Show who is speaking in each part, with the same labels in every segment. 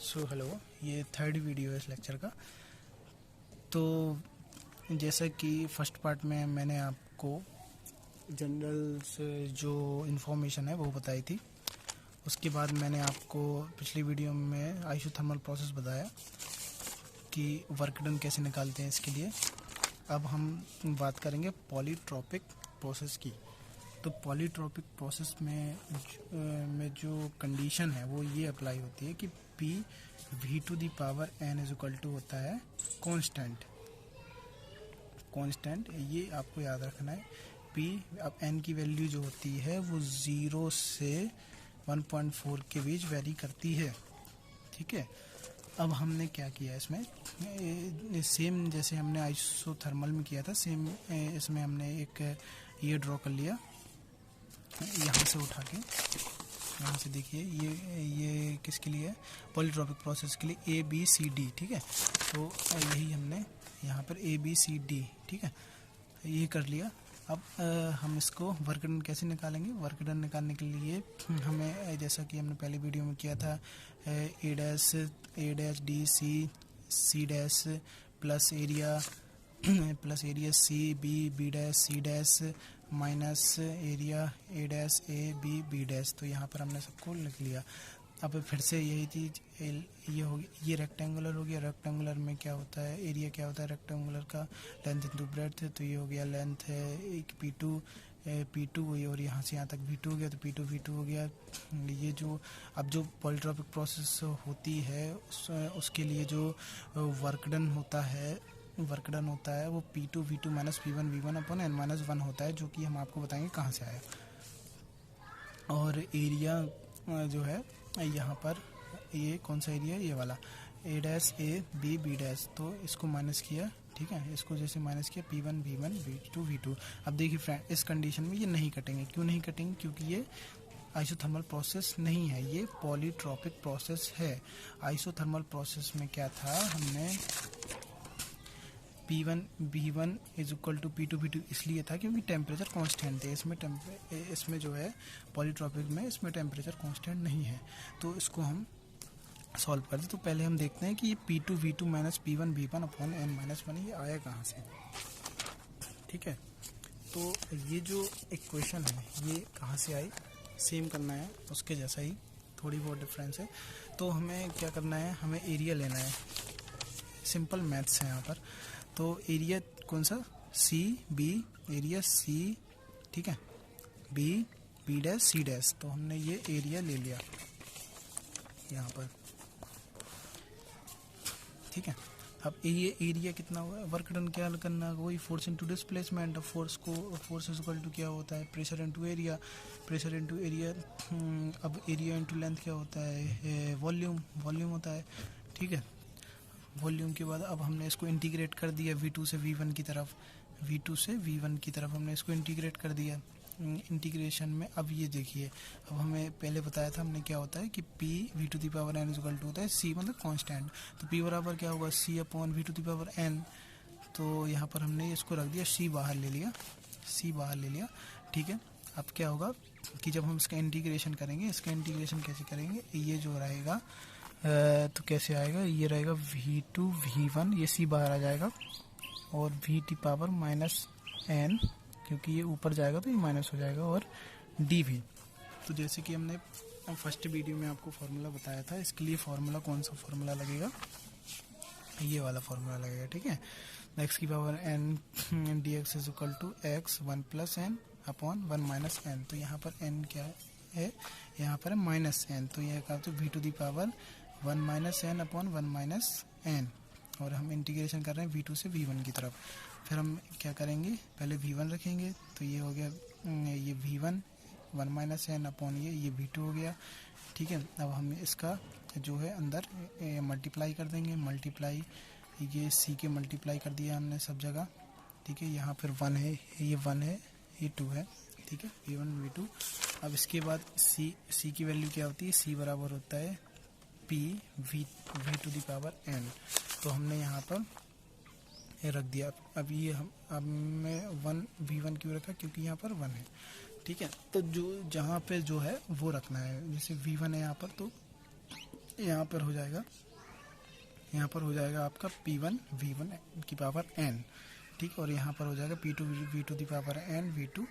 Speaker 1: Hello, ये third video है इस लेक्चर का। तो जैसा कि फर्स्ट पार्ट में मैंने आपको जनरल से जो इन्फॉर्मेशन है वो बताई थी। उसके बाद मैंने आपको पिछली वीडियो में आइसोथर्मल प्रोसेस बताया कि वर्क डन कैसे निकालते हैं इसके लिए। अब हम बात करेंगे पॉलीट्रॉपिक प्रोसेस की। तो पॉलीट्रॉपिक प्रोसेस में जो कंडीशन है वो ये अप्लाई होती है कि P v⁴n is equal to होता है कांस्टेंट। ये आपको याद रखना है। P अब n की वैल्यू जो होती है वो 0 से 1.4 के बीच वेरी करती है। ठीक है, अब हमने क्या किया इसमें, सेम जैसे हमने आइसोथर्मल में किया था सेम इसमें हमने एक ये ड्रॉ कर लिया। यहाँ से उठा के यहाँ से देखिए ये किसके लिए है, पॉलीट्रॉपिक प्रोसेस के लिए ABCD। ठीक है, तो यही हमने यहाँ पर ABCD, ठीक है, ये कर लिया। अब हम इसको वर्क डन कैसे निकालेंगे। वर्क डन निकालने के लिए हमें, जैसा कि हमने पहले वीडियो में किया था, A' D C plus area C B' minus area A' तो यहाँ पर हमने सबको लिख लिया। अब फिर से यही चीज़ ये होगी, ये रेक्टेंगुलर हो गया। रेक्टेंगुलर में क्या होता है, एरिया क्या होता है रेक्टेंगुलर का, लेंथ इंटू ब्रेड्थ। तो ये हो गया लेंथ है एक P2 और यहाँ से यहाँ तक V2 हो गया, तो P2 V2 हो गया। ये जो अब जो पॉलीट्रॉपिक प्रोसेस होती है उसके लिए जो वर्क डन होता है वो P2 V2 minus P1 V1 upon n minus 1 होता है, जो कि हम आपको बताएंगे कहाँ से आया। और एरिया जो है यहाँ पर ये कौन सा एरिया है, ये वाला A' तो इसको माइनस किया। ठीक है, इसको जैसे माइनस किया P1 V1 P2 V2। अब देखिए फ्रेंड, इस कंडीशन में ये नहीं कटेंगे। क्यों नहीं कटेंगे? क्योंकि ये आइसोथर्मल प्रोसेस नहीं है, ये पॉलीट्रॉपिक प्रोसेस है। आइसोथर्मल प्रोसेस में क्या था, हमने P1 V1 is equal to P2 V2 इसलिए था क्योंकि टेम्परेचर कांस्टेंट थे। इसमें जो है पॉलीट्रॉपिक में इसमें टेम्परेचर कांस्टेंट नहीं है। तो इसको हम सॉल्व कर दे। तो पहले हम देखते हैं कि ये P2 V2 minus P1 V1 upon n minus 1 ये आया कहाँ से। ठीक है, तो ये जो इक्वेशन है ये कहाँ से आई, सेम करना है उसके जैसा ही, थोड़ी बहुत डिफरेंस है। तो हमें क्या करना है, हमें एरिया लेना है। सिंपल मैथ्स है यहाँ पर। तो एरिया कौन सा, एरिया C, ठीक है, B' C'। तो हमने ये एरिया ले लिया यहाँ पर। ठीक है, अब ये एरिया कितना हुआ, वर्क डन क्या करना, वही force into displacement. Force is equal to क्या होता है, प्रेशर इनटू एरिया। अब एरिया इनटू लेंथ क्या होता है, वॉल्यूम होता है। ठीक है, वॉल्यूम के बाद अब हमने इसको इंटीग्रेट कर दिया V2 से V1 की तरफ हमने इसको इंटीग्रेट कर दिया। इंटीग्रेशन में अब ये देखिए, अब हमें पहले बताया था हमने क्या होता है कि P v⁴n इक्वल टू होता है C मतलब कांस्टेंट। तो P बराबर क्या होगा, C अपॉन v⁴n। तो यहाँ पर हमने इसको रख दिया, C बाहर ले लिया। ठीक है, अब क्या होगा कि जब हम इसका इंटीग्रेशन करेंगे, इसका इंटीग्रेशन कैसे करेंगे, ये जो रहेगा तो कैसे आएगा, ये रहेगा V2 V1, ये C बाहर आ जाएगा, और v⁻n, क्योंकि ये ऊपर जाएगा तो ये माइनस हो जाएगा, और dV। तो जैसे कि हमने फर्स्ट वीडियो में आपको फार्मूला बताया था, इसके लिए फार्मूला कौन सा फार्मूला लगेगा, ये वाला फार्मूला लगेगा। ठीक है, x⁴n dx is equal to x 1 plus n upon 1 minus n। तो यहाँ पर n क्या है, यहाँ पर है माइनस n। तो यह क्या होता है v⁴1 minus n upon 1 minus n। और हम इंटीग्रेशन कर रहे हैं V2 से V1 की तरफ। फिर हम क्या करेंगे, पहले V1 रखेंगे, तो ये हो गया ये V1 1 माइनस n अपॉन ये V2 हो गया। ठीक है, अब हम इसका जो है अंदर मल्टीप्लाई कर देंगे। ये C के मल्टीप्लाई कर दिया हमने सब जगह। ठीक है, यहाँ फिर 1 है, ये 2 है। ठीक है, V1 V2। अब इसके बाद C की वैल्यू क्या होती है, C बराबर होता है P v⁴n। तो हमने यहाँ पर रख दिया। अब मैं 1 V1 क्यों रखा, क्योंकि यहाँ पर 1 है। ठीक है, तो जो जहाँ पे जो है वो रखना है। जैसे V1 है यहाँ पर, तो यहाँ पर हो जाएगा आपका P1 V1 की पावर n, ठीक, और यहाँ पर हो जाएगा P2 V2 की पावर n V2।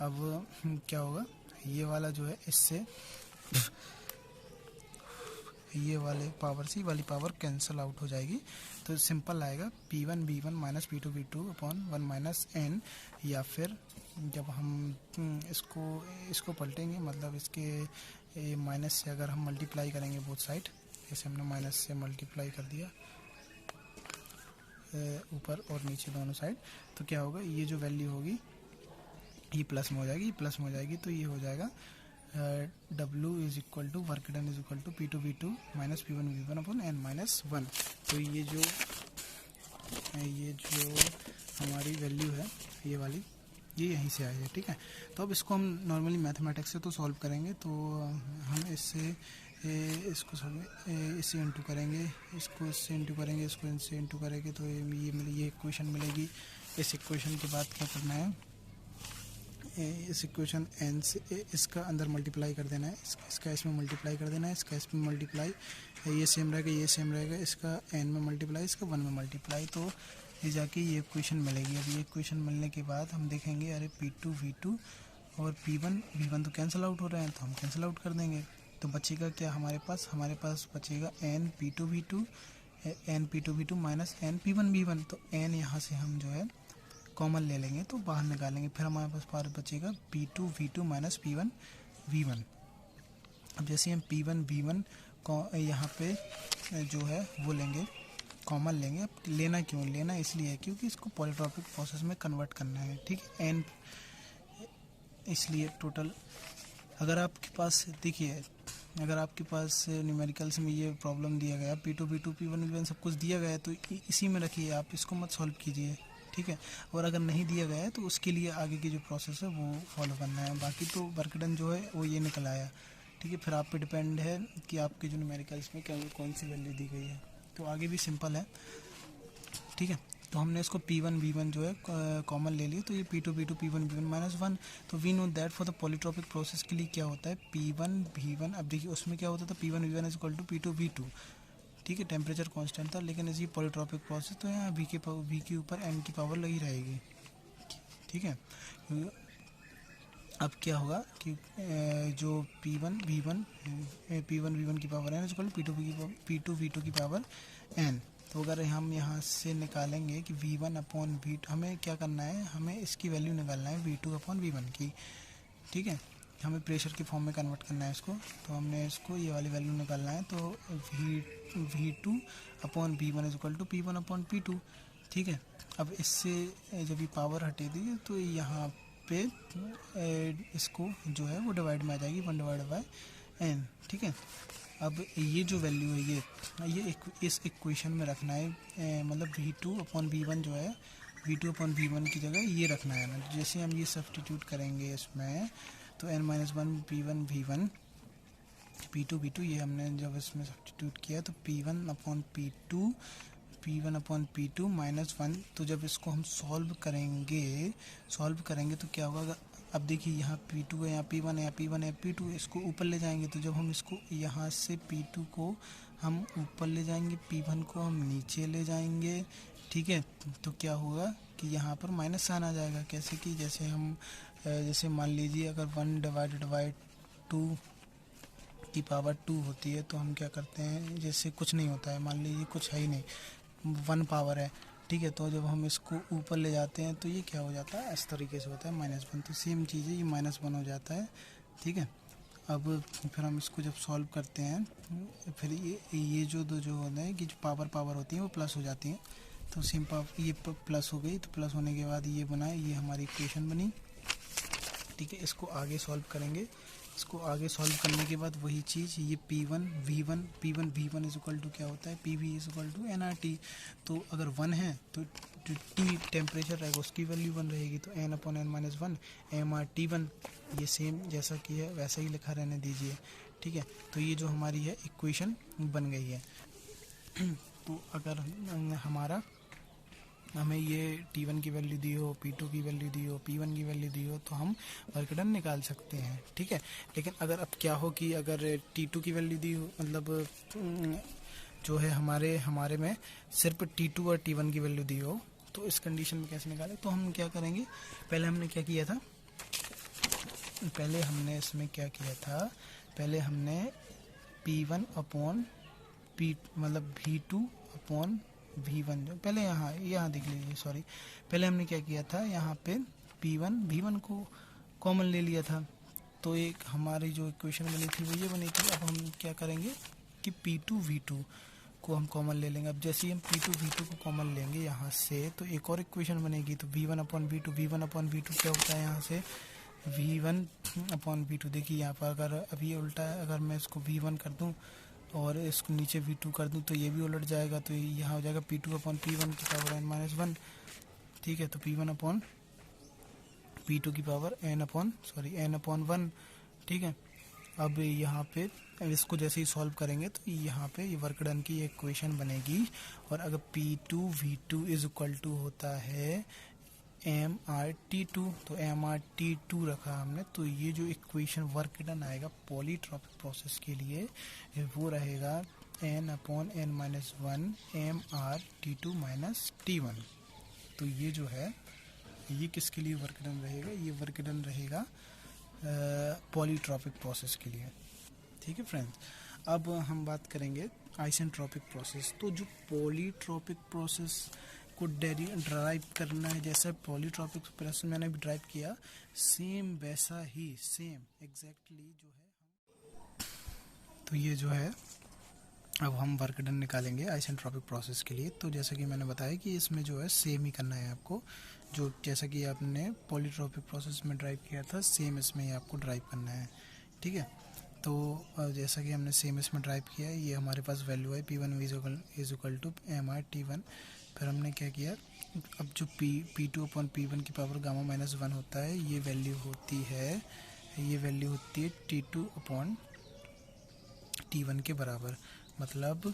Speaker 1: अब क्या होगा, ये वाला जो है इससे ये वाले पावर से वाली पावर कैंसिल आउट हो जाएगी, तो सिंपल आएगा P1 V1 minus P2 V2 upon 1 minus n। या फिर जब हम इसको पलटेंगे, मतलब इसके माइनस से अगर हम मल्टीप्लाई करेंगे बोथ साइड, जैसे हमने माइनस से मल्टीप्लाई कर दिया ऊपर और नीचे दोनों साइड, तो क्या होगा, ये जो वैल्यू होगी ये प्लस में हो जाएगी, तो ये हो जाएगा W is equal to work done is equal to P2 V2 minus P1 V1 upon n minus 1। तो ये जो हमारी वैल्यू है ये वाली, ये यहीं से आई है, ठीक है। तो अब इसको हम नॉर्मली मैथमेटिक्स से तो सॉल्व करेंगे, तो हम इससे इंटू करेंगे, इसको इससे इंटू करेंगे, इसको इनसे इंटू करेंगे, तो ये इक्वेशन मिलेगी। इस इक्वेशन के बाद क्या करना है, इस इक्वेशन n से इसका अंदर मल्टीप्लाई कर देना है, इसका इसमें मल्टीप्लाई कर देना है, इसका इसमें मल्टीप्लाई, ये सेम रहेगा, इसका n में मल्टीप्लाई, इसका 1 में मल्टीप्लाई, तो ये जाके ये इक्वेशन मिलेगी। अब ये इक्वेशन मिलने के बाद हम देखेंगे, अरे P2 V2 और P1 V1 तो कैंसिल आउट हो रहे हैं, तो हम कैंसिल आउट कर देंगे, तो बचेगा क्या हमारे पास बचेगा n P2 V2 minus n P1 V1। तो n यहाँ से हम जो है कॉमन ले लेंगे, तो बाहर निकालेंगे, फिर हमारे पास पावर बचेगा P2 V2 minus P1 V1। अब जैसे हम P1 V1 यहाँ पे जो है वो लेंगे, कॉमन लेंगे। अब लेना क्यों, लेना इसलिए है क्योंकि इसको पॉलीट्रॉपिक प्रोसेस में कन्वर्ट करना है, ठीक है, n इसलिए टोटल। अगर आपके पास देखिए, अगर आपके पास न्यूमेरिकल्स में ये प्रॉब्लम दिया गया P2 V2 P1 V1 सब कुछ दिया गया है, तो इसी में रखिए, आप इसको मत सॉल्व कीजिए, ठीक है। और अगर नहीं दिया गया है तो उसके लिए आगे की जो प्रोसेस है वो फॉलो करना है। बाकी तो वर्क डन जो है वो ये निकल आया, ठीक है। फिर आप पे डिपेंड है कि आपके जो न्यूमेरिकल्स में कौन सी वैल्यू दी गई है, तो आगे भी सिंपल है, ठीक है। तो हमने इसको P1 V1 जो है कॉमन ले लिया, तो ये P2 V2 P1 V1 minus 1। तो we know that for the polytropic process के लिए क्या होता है P1 V1। अब देखिए उसमें क्या होता था, P1 V1 is equal to P2 V2, ठीक है, टेम्परेचर कांस्टेंट था। लेकिन इसी पॉलीट्रॉपिक प्रोसेस, तो यहाँ V के ऊपर n की पावर लगी रहेगी, ठीक है। अब क्या होगा कि जो P1 V1 की power n is equal to P2 V2 की पावर n। तो अगर हम यहाँ से निकालेंगे कि V1 अपॉन V2, हमें क्या करना है, हमें इसकी वैल्यू निकालना है V2 अपॉन V1 की, ठीक है। हमें प्रेशर की फॉर्म में कन्वर्ट करना है इसको, तो हमने इसको ये वाली वैल्यू निकालना है, तो V2 upon V1 is equal to P1 upon P2, ठीक है। अब इससे जब ये पावर हटेगी तो यहाँ पे इसको जो है वो डिवाइड में आ जाएगी, 1 डिवाइड बाय n, ठीक है। अब ये जो वैल्यू है ये इस इक्वेशन में रखना है, मतलब V2 अपॉन V1 जो है V2 अपॉन V1 की जगह ये रखना है ना। जैसे हम ये सब्स्टिट्यूट करेंगे इसमें, तो n-1 P1 V1 P2 V2, ये हमने जब इसमें सब्स्टिट्यूट किया तो P1 अपॉन P2 माइनस 1। तो जब इसको हम सॉल्व करेंगे तो क्या होगा, अब देखिए यहाँ P2 है, यहाँ P1 है, यहाँ P1 है, P2 इसको ऊपर ले जाएंगे, तो जब हम इसको यहाँ से P2 को हम ऊपर ले जाएंगे, P1 को हम नीचे ले जाएंगे, ठीक है। तो क्या होगा कि यहाँ पर माइनस साइन आ जाएगा। कैसे कि जैसे मान लीजिए अगर 1 डिवाइडेड बाई 2 की पावर 2 होती है, तो हम क्या करते हैं, जैसे कुछ नहीं होता है, मान लीजिए कुछ है ही नहीं, 1 पावर है, ठीक है। तो जब हम इसको ऊपर ले जाते हैं तो ये क्या हो जाता है, इस तरीके से होता है -1। तो सेम चीज़ है, ये -1 हो जाता है, ठीक है। अब फिर हम इसको जब सॉल्व करते हैं, फिर ये जो होता है कि जो पावर होती है वो प्लस हो जाती है, तो सेम पावर ये प्लस हो गई, तो प्लस होने के बाद ये बना, ये हमारी इक्वेशन बनी, ठीक है। इसको आगे सॉल्व करेंगे, इसको आगे सॉल्व करने के बाद वही चीज़, ये P1 V1 is equal to क्या होता है, PV is equal to nRT। तो अगर 1 है तो T टेम्परेचर रहेगा, उसकी वैल्यू 1 रहेगी, तो n upon n minus 1 mRT1, ये सेम जैसा कि है वैसा ही लिखा रहने दीजिए, ठीक है। तो ये जो हमारी है इक्वेशन बन गई है। तो अगर हमारा हमें ये T1 की वैल्यू दी हो, P2 की वैल्यू दी हो, P1 की वैल्यू दी हो, तो हम वर्क डन निकाल सकते हैं, ठीक है। लेकिन अगर अब क्या हो कि अगर T2 की वैल्यू दी हो, मतलब जो है हमारे में सिर्फ T2 और T1 की वैल्यू दी हो, तो इस कंडीशन में कैसे निकालें? तो हम क्या करेंगे, पहले हमने क्या किया था, पहले हमने इसमें क्या किया था, पहले हमने P1 अपॉन P मतलब V2 अपॉन V1, जो पहले यहाँ देख लीजिए, सॉरी, पहले हमने क्या किया था, यहाँ पे V1 को कॉमन ले लिया था, तो एक हमारी जो इक्वेशन बनी थी वो ये बनी थी। अब हम क्या करेंगे कि P2 V2 को हम कॉमन ले लेंगे। अब जैसे ही हम P2 V2 को कॉमन लेंगे यहाँ से, तो एक और इक्वेशन बनेगी, तो V1 अपॉन V2 क्या होता है यहाँ से, V1 अपॉन V2। देखिए यहाँ पर अगर अब ये उल्टा है, अगर मैं इसको V1 कर दूँ और इसको नीचे V2 कर दूं तो ये भी उलट जाएगा, तो यहाँ हो जाएगा P2 अपॉन P1 की पावर n-1, ठीक है। तो P1 अपॉन P2 की पावर n अपॉन 1, ठीक है। अब यहाँ पे इसको जैसे ही सॉल्व करेंगे तो यहाँ पे ये वर्क डन की इक्वेशन बनेगी, और अगर P2 V2 is equal to होता है MRT2, तो MRT2 रखा हमने, तो ये जो इक्वेशन वर्क डन आएगा पॉलीट्रॉपिक प्रोसेस के लिए वो रहेगा n upon n-1 MRT2 minus T1। तो ये जो है ये किसके लिए वर्क डन रहेगा, ये वर्क डन रहेगा पॉलीट्रॉपिक प्रोसेस के लिए, ठीक है फ्रेंड्स। अब हम बात करेंगे आइसेंट्रोपिक प्रोसेस। तो जो पॉलीट्रॉपिक प्रोसेस को ड्राइव करना है, जैसे पॉलीट्रॉपिक प्रोसेस मैंने भी ड्राइव किया, सेम वैसा ही सेम एग्जैक्टली जो है, तो ये जो है अब हम वर्क डन निकालेंगे आइसेंट्रोपिक प्रोसेस के लिए। तो जैसा कि मैंने बताया कि इसमें जो है सेम ही करना है आपको, जो जैसा कि आपने पॉलीट्रॉपिक प्रोसेस में ड्राइव किया था सेम इसमें ही आपको ड्राइव करना है, ठीक है। तो जैसा कि हमने सेम इसमें ड्राइव किया है, ये हमारे पास वैल्यू है P1 is equal to MRT1। फिर हमने क्या किया, अब जो P2 अपॉन P1 की पावर गामा-1 होता है, ये वैल्यू होती है T2 अपॉन T1 के बराबर। मतलब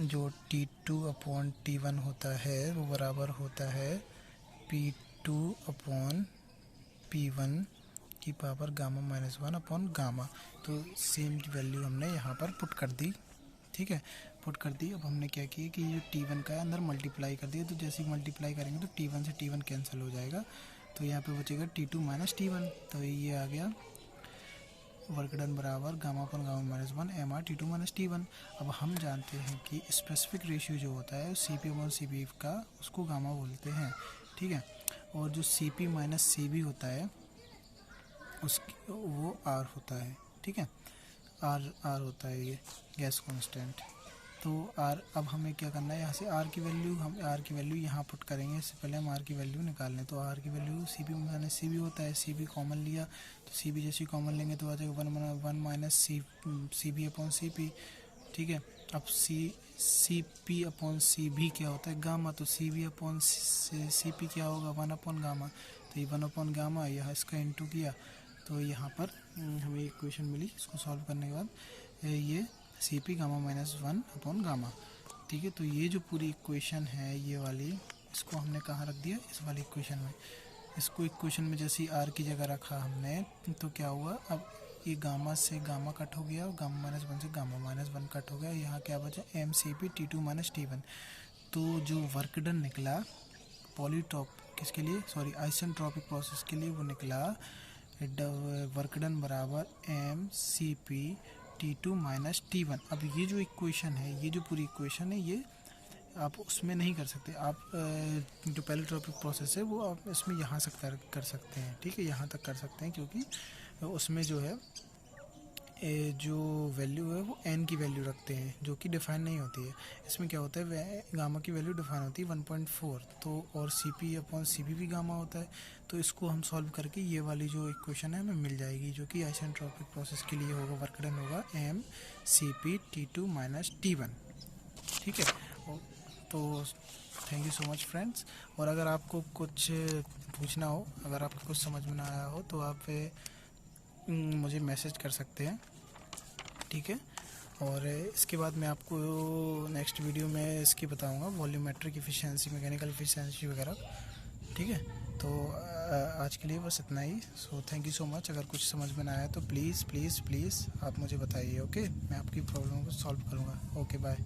Speaker 1: जो T2 अपॉन T1 होता है वो बराबर होता है P2 अपॉन P1 की पावर गामा-1 अपॉन गामा। तो सेम वैल्यू हमने यहाँ पर पुट कर दी, ठीक है, पुट कर दी। अब हमने क्या किया कि ये T1 का अंदर मल्टीप्लाई कर दिया, तो जैसे ही मल्टीप्लाई करेंगे तो T1 से T1 कैंसिल हो जाएगा, तो यहाँ पे बचेगा T2 माइनस T1। तो ये आ गया वर्क डन बराबर gamma upon gamma one MRT2 minus T1। अब हम जानते हैं कि स्पेसिफिक रेशियो जो होता है CP अपॉन CB का, उसको गामा बोलते हैं, ठीक है। और जो CP माइनस CB होता है वो R होता है, ठीक है, R होता है ये गैस कांस्टेंट। तो R, अब हमें क्या करना है, यहाँ से R की वैल्यू यहाँ पुट करेंगे। इससे पहले हम R की वैल्यू निकाल लें, तो R की वैल्यू CP माइनस CB होता है, CB कॉमन लिया तो CB जैसे कॉमन लेंगे तो आ जाएगा 1 माइनस CB अपॉन CP, ठीक है। अब CP अपॉन CB क्या होता है, गामा, तो CB अपॉन CP क्या होगा, 1 अपॉन गामा। तो ये 1 अपॉन गामा, यहाँ इसका इंटू किया तो यहाँ पर हमें इक्वेशन मिली। इसको सॉल्व करने के बाद ये CP गामा-1 अपॉन गामा, ठीक है। तो ये जो पूरी इक्वेशन है ये वाली, इसको हमने कहाँ रख दिया, इस वाली इक्वेशन में। इसको इक्वेशन में जैसे R की जगह रखा हमने, तो क्या हुआ, अब ये गामा से गामा कट हो गया और गामा-1 से गामा-1 कट हो गया। यहाँ क्या बचा, MCP T2 माइनस T1। तो जो वर्क डन निकला किसके लिए, सॉरी, आइसेंट्रोपिक प्रोसेस के लिए, वो निकला वर्क डन बराबर MCP T2 माइनस T1। अब ये जो इक्वेशन है, ये जो पूरी इक्वेशन है, ये आप उसमें नहीं कर सकते, आप जो पॉलीट्रॉपिक प्रोसेस है वो आप इसमें यहाँ से कर सकते हैं, ठीक है, यहाँ तक कर सकते हैं, क्योंकि उसमें जो है जो वैल्यू है वो n की वैल्यू रखते हैं जो कि डिफाइन नहीं होती है। इसमें क्या होता है, गामा की वैल्यू डिफाइन होती है 1.4, तो और CP अपॉन CB भी गामा होता है। तो इसको हम सॉल्व करके ये वाली जो इक्वेशन है हमें मिल जाएगी, जो कि आइसेंट्रोपिक प्रोसेस के लिए होगा, वर्क डन होगा MCP T2 माइनस T1, ठीक है। तो thank you so much friends. और अगर आपको कुछ पूछना हो, अगर आपको कुछ समझ में ना आया हो, तो आप मुझे मैसेज कर सकते हैं, ठीक है। और इसके बाद मैं आपको नेक्स्ट वीडियो में इसकी बताऊंगा वॉल्यूमेट्रिक एफिशिएंसी, मैकेनिकल एफिशिएंसी वगैरह। ठीक है, तो आज के लिए बस इतना ही। So thank you so much. अगर कुछ समझ में ना आया तो प्लीज़ प्लीज़ प्लीज़ आप मुझे बताइए। ओके, मैं आपकी प्रॉब्लम को सॉल्व करूँगा। Okay, bye.